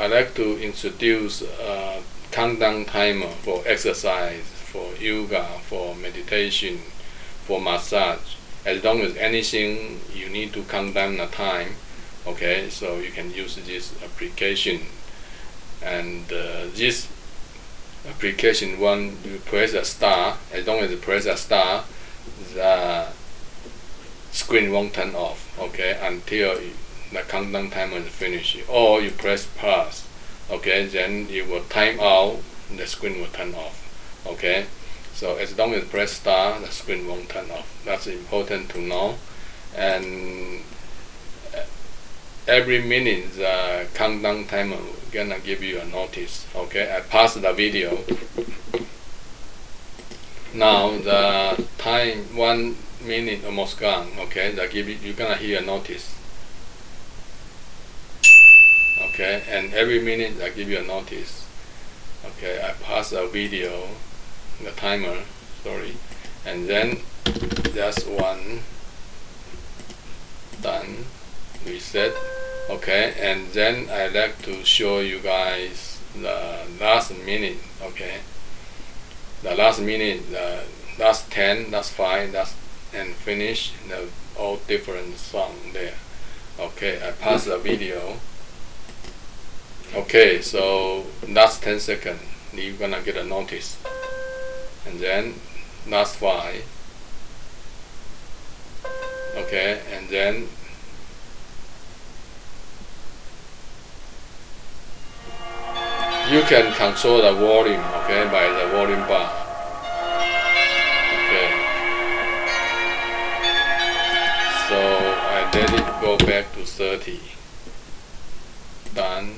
I like to introduce a countdown timer for exercise, for yoga, for meditation, for massage. As long as anything you need to count down the time, okay, so you can use this application. And this application, when you press a star, as long as you press a star, the screen won't turn off, okay, until the countdown timer is finished. Or you press plus, okay, then it will time out, the screen will turn off, okay. So as long as you press star, the screen won't turn off. That's important to know. And every minute the countdown timer gonna give you a notice, okay. I paused the video. Now the time 1 minute almost gone, okay. You're gonna hear a notice, okay. And every minute I give you a notice, okay. I pause the video, the timer, sorry, and then just one, done, reset, okay. And then I like to show you guys the last minute, okay. The last minute, the last 10, last 5, and finish, all different song there, okay. I pause the video, okay. So last 10 seconds, you're gonna get a notice. And then last 5, okay, and then you can control the volume, okay, by the volume bar, okay. So I let it go back to 30, done,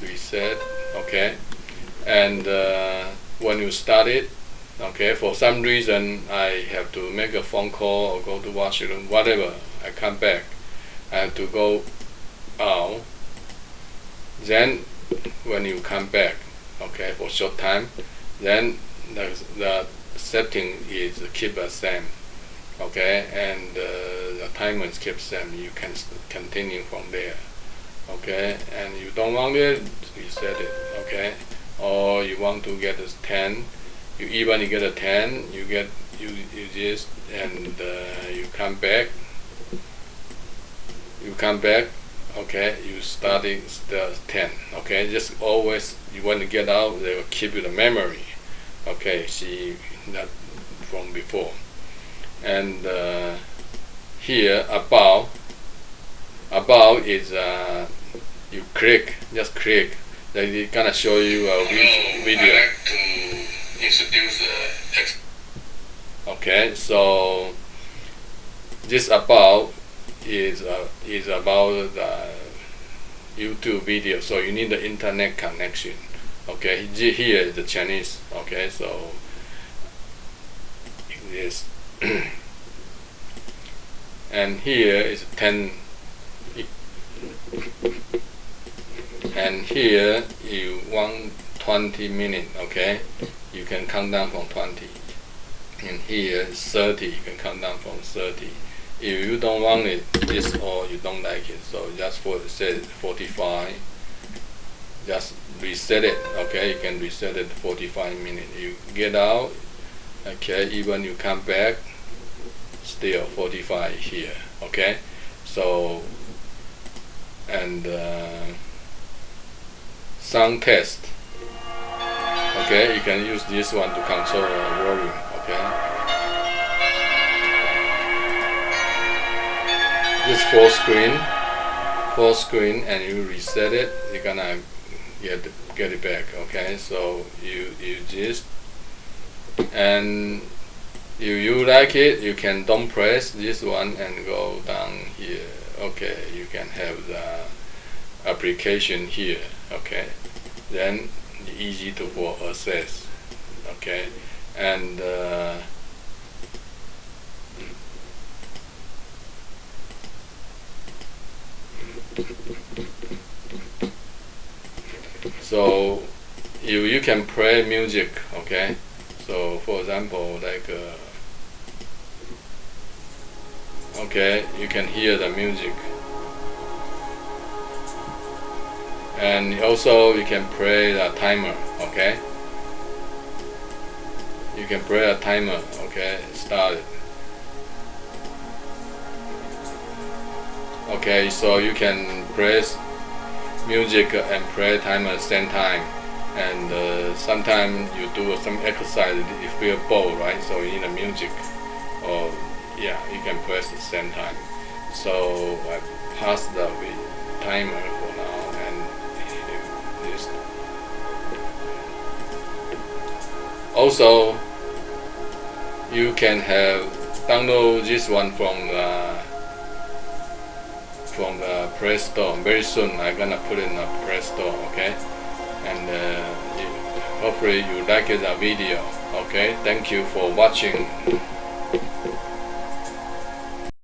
reset, okay. And when you start it, okay, for some reason I have to make a phone call or go to washroom, whatever, I come back, I have to go out. Then when you come back, okay, for short time, then the setting is keep the same, okay, and the timer is kept same. You can continue from there, okay. And you don't want it, reset it, okay. Or you want to get a 10, you get a 10, you just, and you come back, okay, you starting the 10, okay. Just always, you want to get out, they will keep you the memory, okay. See that from before. And here about is you just click, they're gonna show you a video. I like to introduce okay, so this about is about the YouTube video, so you need the internet connection, okay. Here is the Chinese, okay, so it is and here is 10, and here you want 20 minutes, okay, you can count down from 20, and here is 30, you can count down from 30. If you don't want it, this, or you don't like it, so just set 45, just reset it, okay. You can reset it 45 minutes. You get out, okay, even you come back, still 45 here, okay. So, and sound test, okay, you can use this one to control the volume, okay. This full screen, and you reset it, you're gonna get it back, okay. So you just, and if you like it, you can don't press this one and go down here, okay. You can have the application here, okay. Then easy to access, okay. And so you can play music, okay. So for example, like okay, you can hear the music, And also you can play the timer. Okay, you can play a timer. Okay, start it. Okay, so you can press music and play timer at the same time. And sometimes you do some exercise, you feel bored, right? So you need a music, or yeah, you can press at the same time. So I pass the timer for now, and this. Also, you can have download this one from the Play Store. Very soon I'm gonna put it in the Play Store. Okay, and hopefully you like the video. Okay, thank you for watching.